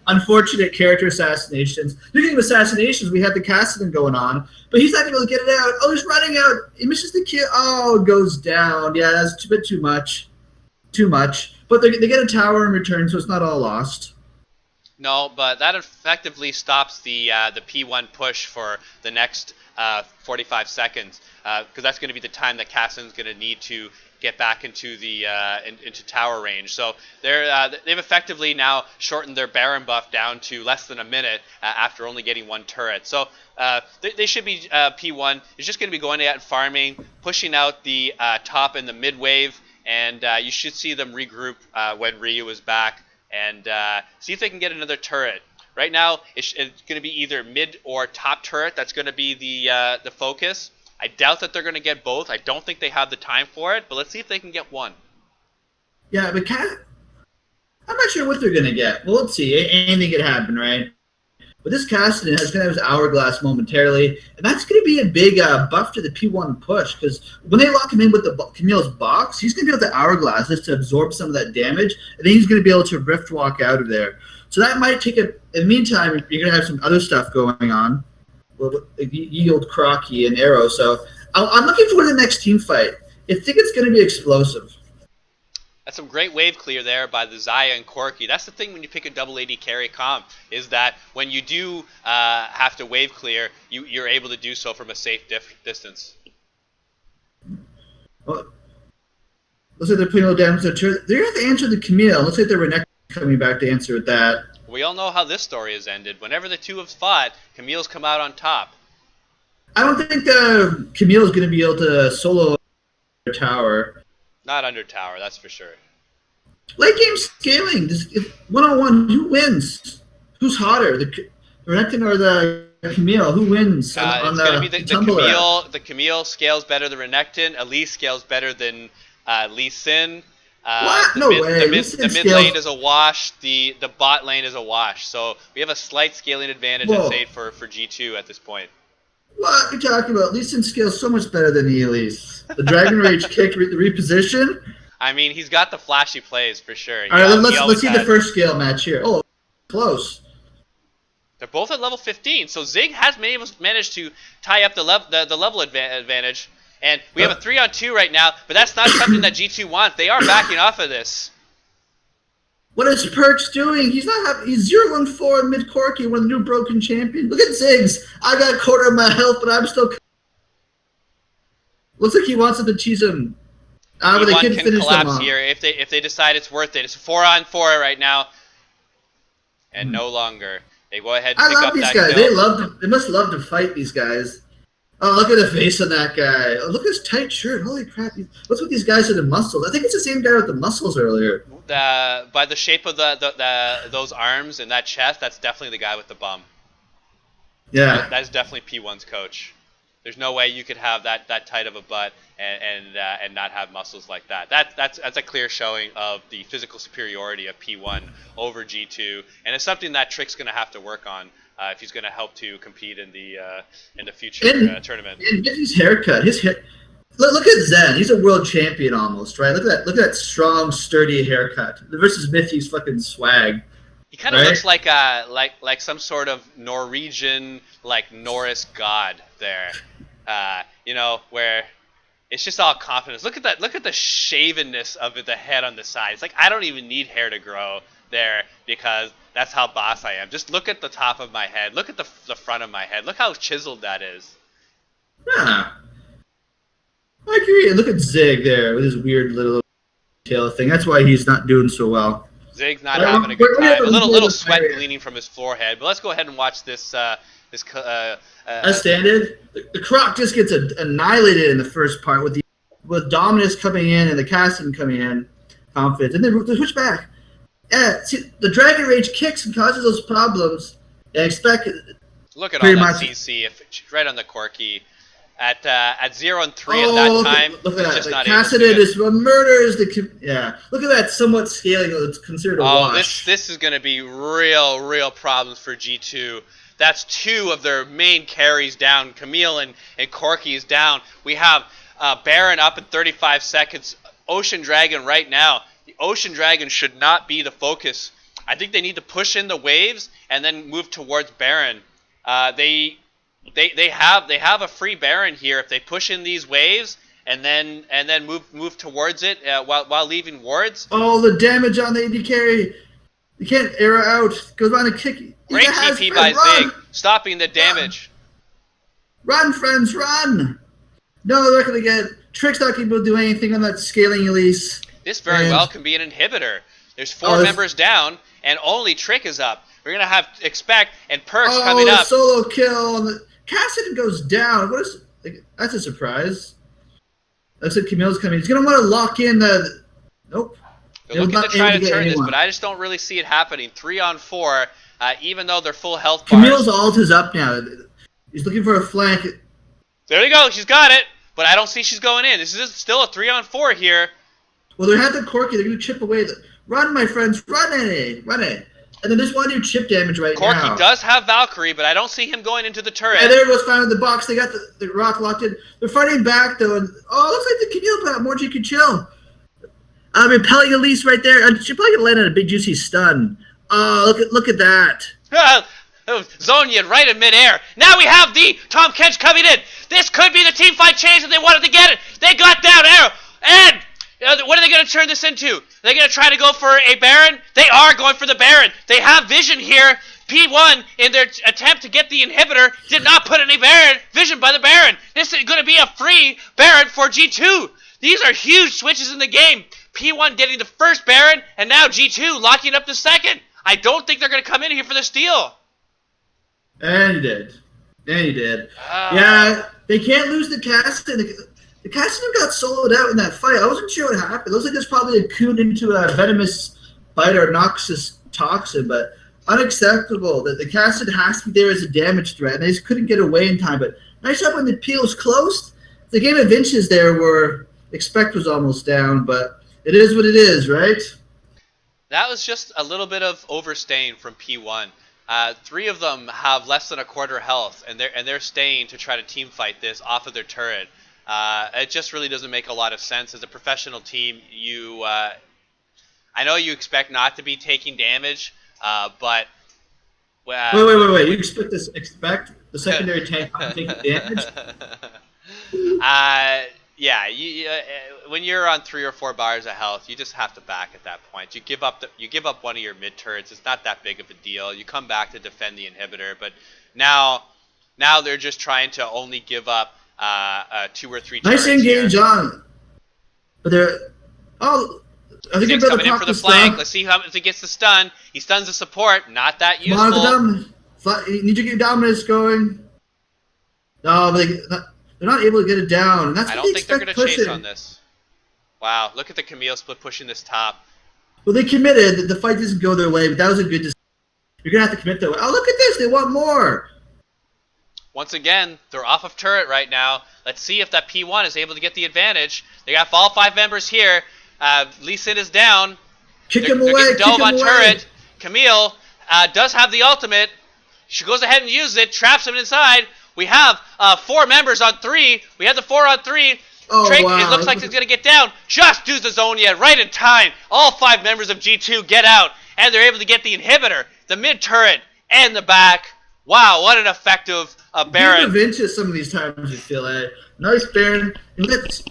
Unfortunate character assassinations. Speaking of assassinations, we had the Kassadin going on, but he's not able to get it out. Oh, he's running out. He misses the kill. Oh, it goes down. Yeah, that's a bit too much. Too much. But they get a tower in return, so it's not all lost. No, but that effectively stops the P1 push for the next 45 seconds, because that's going to be the time that Kassadin's going to need to get back into the into tower range. So they've effectively now shortened their Baron buff down to less than a minute after only getting 1 turret. So they should be P1 is just going to be going out and farming, pushing out the top and the mid wave, and you should see them regroup when Ryu is back. And see if they can get another turret. Right now, it's going to be either mid or top turret. That's going to be the focus. I doubt that they're going to get both. I don't think they have the time for it. But let's see if they can get one. Yeah, but I'm not sure what they're going to get. Well, let's see. Anything could happen, right? But this Kassadin has going to have his hourglass momentarily, and that's going to be a big buff to the P1 push, because when they lock him in with the Camille's box, he's going to be able to hourglass just to absorb some of that damage, and then he's going to be able to rift walk out of there. So that might take in the meantime, you're going to have some other stuff going on. Yield Crocky and Arrow. So I'm looking forward to the next team fight. I think it's going to be explosive. That's some great wave clear there by the Xayah and Corki. That's the thing when you pick a double AD carry comp, is that when you do have to wave clear, you're able to do so from a safe distance. Well, looks like they're putting a little damage to the turret. They're going to have to answer the Camille. Looks like they're Renekton coming back to answer with that. We all know how this story has ended. Whenever the two have fought, Camille's come out on top. I don't think Camille is going to be able to solo their tower. Not under tower, that's for sure. Late game scaling. One-on-one, who wins? Who's hotter, the Renekton or the Camille? Who wins on it's going to be the Tumblr? Camille. The Camille scales better than Renekton. Elise scales better than Lee Sin. What? No way. The mid lane is a wash. The bot lane is a wash. So we have a slight scaling advantage, I'd say, for G2 at this point. What are you talking about? Lee Sin's skill is so much better than Elise. The Dragon Rage kick, the reposition. I mean, he's got the flashy plays for sure. All right, let's always see has. the first skill match here. Oh, close. They're both at level 15, so Zig has managed to tie up the level advantage. And we have a 3-on-2 right now, but that's not something that G2 wants. They are backing off of this. What is Perks doing? He's not happy. He's 0-4 mid Corky, one of the new broken champion. Look at Ziggs. I got a quarter of my health, but I'm still. Looks like he wants him to cheese him. But they couldn't finish collapse them off. here if they decide it's worth it. It's 4-on-4 right now, and no longer. They go ahead and pick up that guys. kill. They must love to fight these guys. Oh, look at the face of that guy. Oh, look at his tight shirt. Holy crap. What's with these guys with the muscles? I think it's the same guy with the muscles earlier. By the shape of those arms and that chest, that's definitely the guy with the bum. Yeah. That is definitely P1's coach. There's no way you could have that tight of a butt and not have muscles like that. That's a clear showing of the physical superiority of P1 over G2, and it's something that Trick's going to have to work on if he's going to help to compete in the future tournament. And his haircut, his hair. Look at Zen. He's a world champion almost, right? Look at that strong, sturdy haircut versus Mithy's fucking swag. He kind of looks like some sort of Norwegian Norris god there, where it's just all confidence. Look at that! Look at the shavenness of the head on the side. It's like I don't even need hair to grow there because that's how boss I am. Just look at the top of my head. Look at the front of my head. Look how chiseled that is. Yeah, I agree. Look at Zig there with his weird little tail thing. That's why he's not doing so well. Zig's not having a good time. A little sweat gleaning from his forehead. But let's go ahead and watch this. As standard, the Croc just gets annihilated in the first part with Dominus coming in and the Caston coming in, confident, and then they switch back. Yeah, see, the Dragon Rage kicks and causes those problems. And expect. Look at all that CC right on the Corky. At 0-3 at that time, look at just that. not able to do Cassidid it. is murders the. Yeah, look at that somewhat scaling. It's considered a wash. This is going to be real problems for G2. That's two of their main carries down. Camille and Corky is down. We have Baron up in 35 seconds. Ocean Dragon right now. The Ocean Dragon should not be the focus. I think they need to push in the waves and then move towards Baron. They have a free Baron here if they push in these waves and then move towards it while leaving wards. Oh, the damage on the AD carry. You can't arrow out. Goes on a kick. Great TP by Zig, stopping the damage. Run, friends, run! No, they're not going to get. Trick's not going to be able to do anything on that scaling Elise. This very well can be an inhibitor. There's 4 members down, and only Trick is up. We're going to have Expect and Perks coming up. Solo kill. Cassidin goes down. What is? That's a surprise. Looks like Camille's coming. He's going to want to lock in the. Nope. They're looking to try to turn this, but I just don't really see it happening. 3-on-4, even though they're full health bars. Camille's ult is up now. He's looking for a flank. There you go. She's got it, but I don't see she's going in. This is still a 3-on-4 here. Well, they have the Corky. They're going to chip away. Run, my friends. Run it. Run it. And then just want to do chip damage now. Corky does have Valkyrie, but I don't see him going into the turret. And there goes finding the box. They got the rock locked in. They're fighting back, though. And, looks like the Camille put out more. She can chill. Repelling Elise right there. She's probably gonna land on a big juicy stun. Look at that. Zonia right in midair. Now we have the Tom Kench coming in. This could be the team fight change if they wanted to get it. They got down arrow. And what are they going to turn this into? Are they going to try to go for a Baron? They are going for the Baron. They have vision here. P1, in their attempt to get the inhibitor, did not put any vision by the Baron. This is going to be a free Baron for G2. These are huge switches in the game. P1 getting the first Baron, and now G2 locking up the second. I don't think they're going to come in here for the steal. And he did. Yeah, they can't lose the Caston. The Caston got soloed out in that fight. I wasn't sure what happened. It looks like there's probably a coon into a venomous bite or noxious toxin, but unacceptable that the Caston has to be there as a damage threat, and they just couldn't get away in time. But nice job when the peel was closed. The game of inches there where Expect was almost down, but it is what it is, right? That was just a little bit of overstaying from P1. Three of them have less than a quarter health, and they're staying to try to team fight this off of their turret. It just really doesn't make a lot of sense. As a professional team, I know you expect not to be taking damage, but wait! You expect the secondary tank not taking damage? Yeah. When you're on 3 or 4 bars of health, you just have to back at that point. You give up one of your mid turrets. It's not that big of a deal. You come back to defend the inhibitor, but now they're just trying to only give up 2 or 3 turrets. Nice engage on, but they're I think Zig's coming in for the flank. Let's see if he gets the stun. He stuns the support. Not that useful. You need to get Dominus going. No, but they're not able to get it down. And that's I what don't think they're going to chase on this. Wow, look at the Camille split pushing this top. Well, they committed. The fight doesn't go their way, but that was a good decision. You're going to have to commit that way. Oh, look at this. They want more. Once again, they're off of turret right now. Let's see if that P1 is able to get the advantage. They got all 5 members here. Lee Sin is down. Kick him away. Dove on turret. Camille does have the ultimate. She goes ahead and uses it. Traps him inside. We have 4 members on 3. We have the 4 on 3. Oh, Drake, wow. it looks like he's going to get down. Just does the zone yet. Right in time. All 5 members of G2 get out. And they're able to get the inhibitor, the mid turret, and the back. Wow, what an effective Baron. Give into some of these times, you feel like. Nice Baron. That's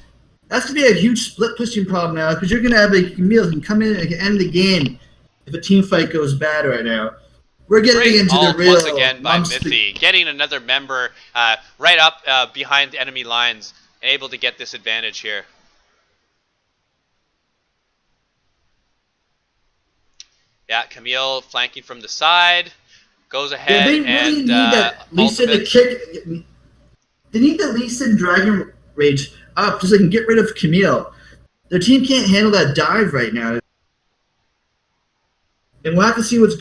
going to be a huge split pushing problem now, because you're going to have a Camille who can come in and can end the game if a team fight goes bad right now. We're getting into the real... once again by Mithy, getting another member right up behind the enemy lines, and able to get this advantage here. Yeah, Camille flanking from the side, goes ahead they really need that Lee Sin to kick. They need the Lee Sin Dragon Rage up just so they can get rid of Camille. Their team can't handle that dive right now. And we'll have to see what's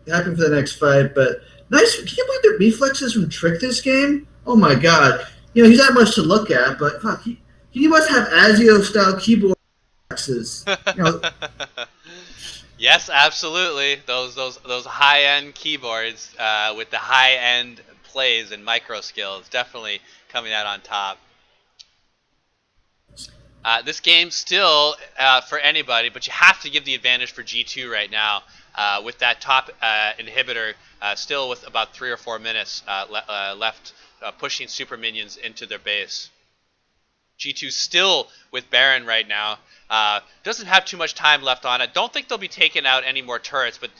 happening for the next fight. But nice. Can you believe the reflexes from Trick this game? Oh my god. You know, he's not much to look at, but fuck, he must have Azio-style keyboard reflexes. You know. Yes, absolutely. Those high-end keyboards with the high-end plays and micro skills definitely coming out on top. This game's still for anybody, but you have to give the advantage for G2 right now with that top inhibitor still with about 3 or 4 minutes left, pushing super minions into their base. G2 still with Baron right now. Doesn't have too much time left on it. Don't think they'll be taking out any more turrets, but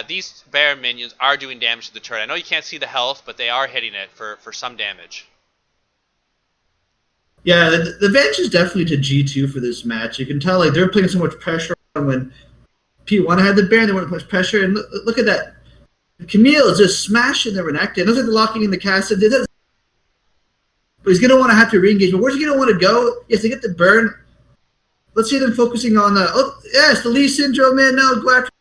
these Baron minions are doing damage to the turret. I know you can't see the health, but they are hitting it for some damage. Yeah, the advantage is definitely to G2 for this match. You can tell like they're putting so much pressure on when P1 had the Baron. They want to put pressure, and look at that. Camille is just smashing the Renekton. It looks like they're locking in the cast. But he's going to want to have to re-engage. But where's he going to want to go? Yes, they get the burn. Let's see them focusing on the... Oh, yes, the Lee Syndrome man. No, go after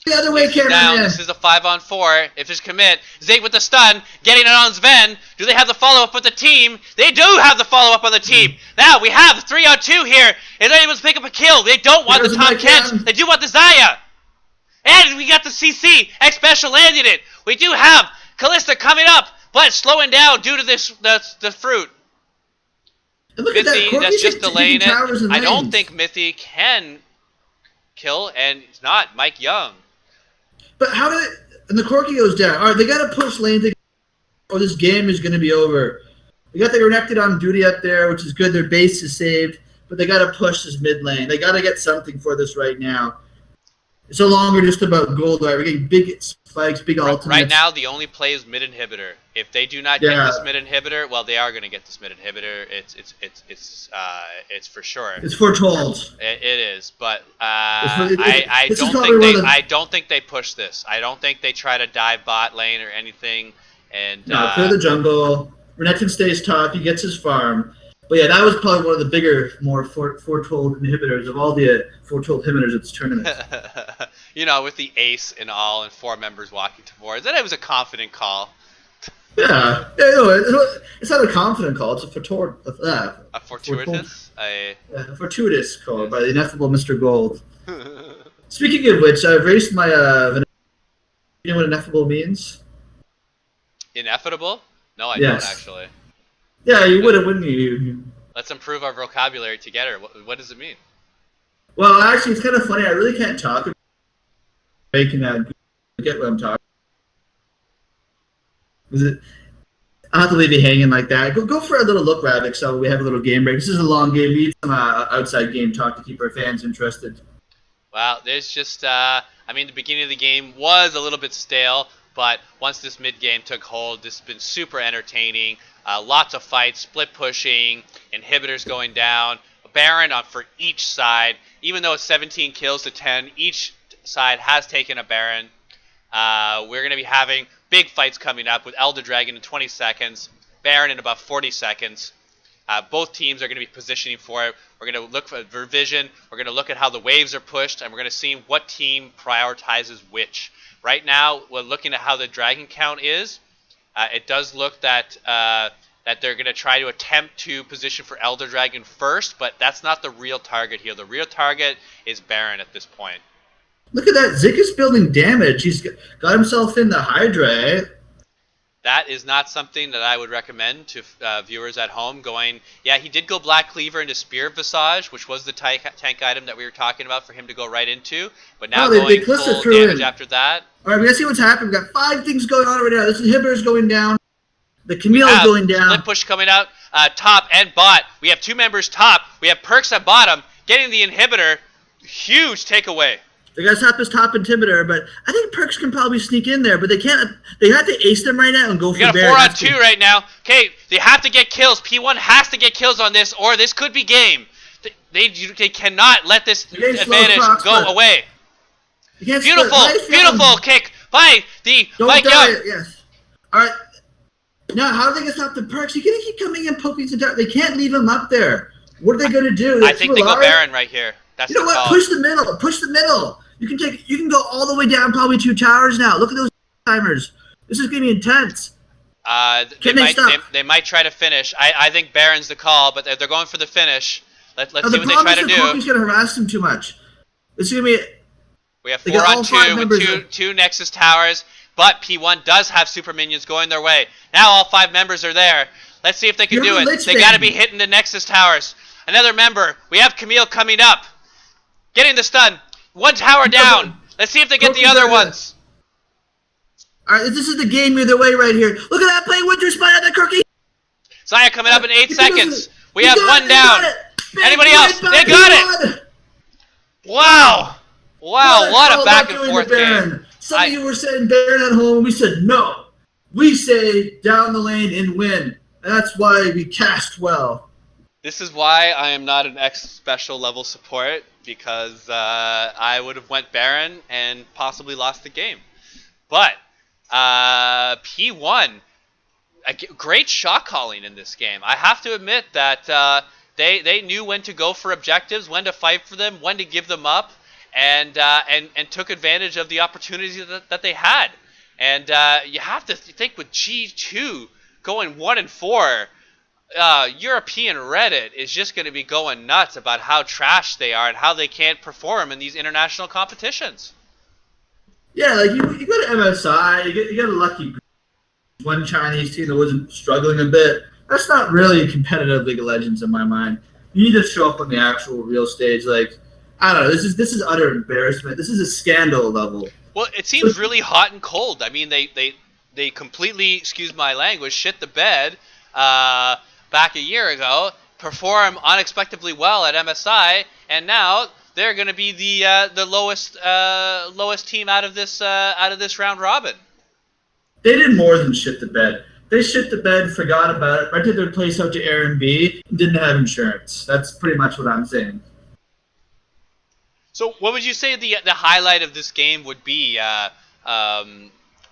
the other way, cameraman. This is a 5-on-4. If there's commit, Zig with the stun, getting it on Sven. Do they have the follow-up with the team? They do have the follow-up on the team. Now we have 3-on-2 here. And they're able to pick up a kill. They don't want the Tom Kent. They do want the Zaya. And we got the CC. X-Special landed it. We do have Callista coming up, but slowing down due to the fruit. Mithy, that's just delaying it. I don't think Mithy can kill, and it's not Mike Young. But how did it... And the Corki goes down. All right, they got to push lane or this game is going to be over. They got the Renekton on duty up there, which is good. Their base is saved, but they got to push this mid lane. They got to get something for this right now. It's no longer just about gold, right? We're getting big spikes, big ultimates. Right now, the only play is mid inhibitor. If they do not get this mid inhibitor, well, they are going to get this mid inhibitor. It's for sure. It's foretold. It is, but I don't think they push this. I don't think they try to dive bot lane or anything. And no, clear the jungle. Renekton stays top. He gets his farm. But yeah, that was probably one of the bigger, more foretold inhibitors of all the foretold inhibitors at this tournament. You know, with the ace and all, and 4 members walking towards it, it was a confident call. Yeah, it's not a confident call. It's a fortuitous. A fortuitous? A fortuitous call by the ineffable Mr.Gold. Speaking of which, I've raced my. You know what ineffable means? Ineffable? No, I don't Yes. actually. Yeah, you wouldn't, wouldn't you? Let's improve our vocabulary together. What does it mean? Well, actually, it's kind of funny. I really can't talk about making that. Get what I'm talking. Is it? I'll have to leave you hanging like that. Go for a little look, Ravik, so we have a little game break. This is a long game. We need some outside game talk to keep our fans interested. Well, there's just, I mean, the beginning of the game was a little bit stale, but once this mid-game took hold, this has been super entertaining. Lots of fights, split pushing, inhibitors going down, Baron on for each side. Even though it's 17 kills to 10, each side has taken a Baron. We're going to be having big fights coming up with Elder Dragon in 20 seconds, Baron in about 40 seconds. Both teams are going to be positioning for it. We're going to look for vision. We're going to look at how the waves are pushed, and we're going to see what team prioritizes which. Right now, we're looking at how the dragon count is. It does look that that they're going to try to attempt to position for Elder Dragon first, but that's not the real target here. The real target is Baron at this point. Look at that. Zik is building damage. He's got himself in the Hydra, eh? That is not something that I would recommend to viewers at home going, yeah, he did go Black Cleaver into Spear Visage, which was the tank item that we were talking about for him to go right into, but now going full damage after that. All right, we gotta see what's happening. We've got 5 things going on right now. This inhibitor's going down. The Camille is going down. Split push coming out, top and bot. We have 2 members top. We have Perks at bottom, getting the inhibitor. Huge takeaway. They got to stop this top inhibitor, but I think Perks can probably sneak in there, but they can't. They have to ace them right now and go for Baron. We got a 4-on-2 right now. Okay, they have to get kills. P1 has to get kills on this, or this could be game. They cannot let this advantage go away. Beautiful kick by the Mike Young. Yes. All right. Now, how are they going to stop the Perks? You're going to keep coming in, poking some dark. They can't leave him up there. What are they going to do? I think they go Baron right here. That's you know what? Push the middle. Push the middle. You can go all the way down probably 2 towers now. Look at those timers. This is going to be intense. They might try to finish. I think Baron's the call, but they're going for the finish. Let's see what they try to do. He's going to harass them too much. This is going to be. We have 4-on-2 with two Nexus towers, but P1 does have super minions going their way. Now all 5 members are there. Let's see if they can do it. They got to be hitting the Nexus towers. Another member. We have Camille coming up, getting the stun. 1 tower down. Let's see if they get the other ones. All right, this is the game either way right here. Look at that play, Winter Spite on the cookie. Zaya coming up in 8 seconds. We have 1 down. Anybody else? They got it. Wow. Wow, what a back and forth game. Some of you were saying Baron at home. We said no. We say down the lane and win. That's why we cast well. This is why I am not an X special level support, because I would have went Baron and possibly lost the game. But P1, great shot calling in this game. I have to admit that they knew when to go for objectives, when to fight for them, when to give them up, and took advantage of the opportunities that they had. And you have to think with G2 going 1-4. European Reddit is just going to be going nuts about how trash they are and how they can't perform in these international competitions. Yeah, like you go to MSI, you get a lucky one Chinese team that wasn't struggling a bit. That's not really competitive League of Legends in my mind. You need to show up on the actual real stage. Like, I don't know, this is utter embarrassment. This is a scandal level. Well, it seems really hot and cold. I mean, they completely, excuse my language, shit the bed back a year ago, perform unexpectedly well at MSI, and now they're going to be the lowest team out of this round robin. They did more than shit the bed. They shit the bed, forgot about it, rented their place out to Airbnb, and didn't have insurance. That's pretty much what I'm saying. So, what would you say the highlight of this game would be? There,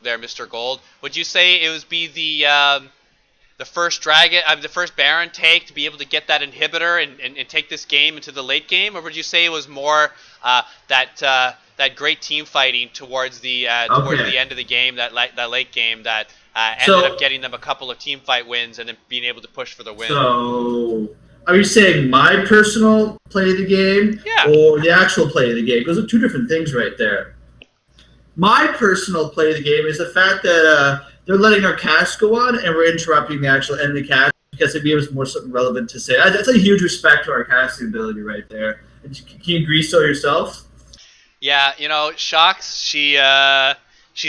Mr. Gold. Would you say it would be the first the first Baron take to be able to get that inhibitor and take this game into the late game, or would you say it was more that great team fighting towards the end of the game, that late game that ended up getting them a couple of team fight wins and then being able to push for the win? So, are you saying my personal play of the game, or the actual play of the game? Those are 2 different things right there. My personal play of the game is the fact that they're letting our cast go on and we're interrupting the actual end of the cast because it gives us more something relevant to say. That's a huge respect to our casting ability right there. Can you agree so yourself? Yeah, you know, Shocks, she's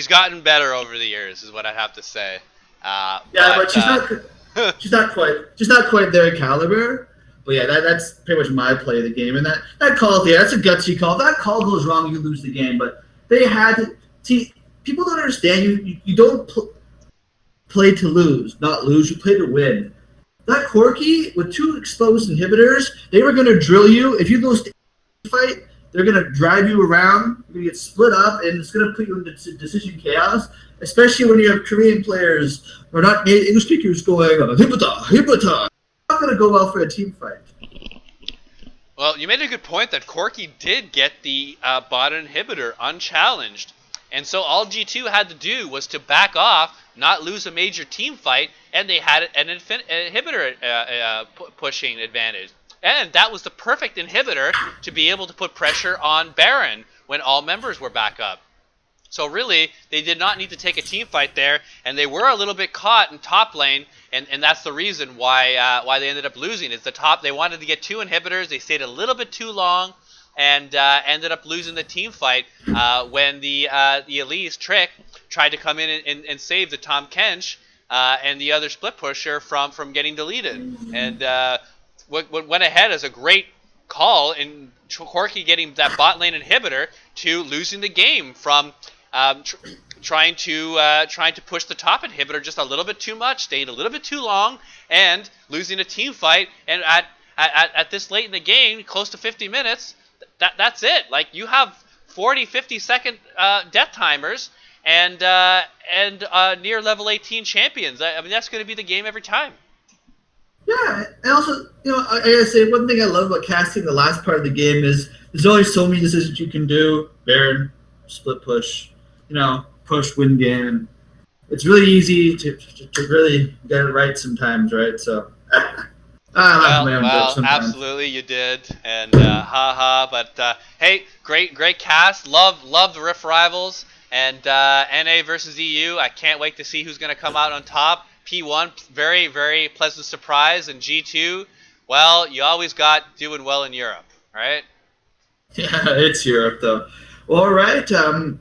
gotten better over the years, is what I have to say. Yeah, but she's not quite their caliber. But yeah, that's pretty much my play of the game. And that call, yeah, that's a gutsy call. If that call goes wrong, you lose the game. But they had to see. People don't understand. You don't play to lose, not lose. You play to win. That Corky with 2 exposed inhibitors, they were going to drill you. If you lose the fight, they're going to drive you around. You're going to get split up, and it's going to put you into decision chaos, especially when you have Korean players or not native English speakers going, Hibata, Hibata. It's not going to go well for a team fight. Well, you made a good point that Corky did get the bot inhibitor unchallenged. And so all G2 had to do was to back off, not lose a major team fight, and they had an inhibitor pushing advantage. And that was the perfect inhibitor to be able to put pressure on Baron when all members were back up. So really, they did not need to take a team fight there, and they were a little bit caught in top lane, and that's the reason why they ended up losing. Is the top, they wanted to get 2 inhibitors, they stayed a little bit too long, and ended up losing the team fight when the Elise Trick tried to come in and save the Tom Kench and the other split pusher from getting deleted. And what went ahead as a great call in Corky getting that bot lane inhibitor to losing the game from trying to push the top inhibitor just a little bit too much, staying a little bit too long, and losing a team fight. And at this late in the game, close to 50 minutes, that's it. Like, you have 40, 50-second death timers and near level 18 champions. I mean, that's going to be the game every time. Yeah, and also, you know, I gotta say, one thing I love about casting the last part of the game is there's only so many decisions you can do. Baron, split push, you know, push, win game. It's really easy to really get it right sometimes, right? So, well, absolutely you did, and haha. But hey, great cast. Love the Rift Rivals and NA versus EU. I can't wait to see who's gonna come out on top. P1, very pleasant surprise, and G2, well, you always got doing well in Europe, right? Yeah, it's Europe though. Well, all right, the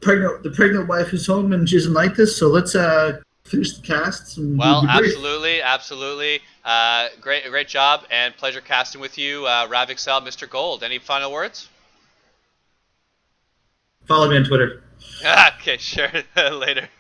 pregnant wife is home and she doesn't like this, so let's finish the cast. And well, absolutely. Great job, and pleasure casting with you, Exel, Mr.Gold. Any final words? Follow me on Twitter. Okay, sure. Later.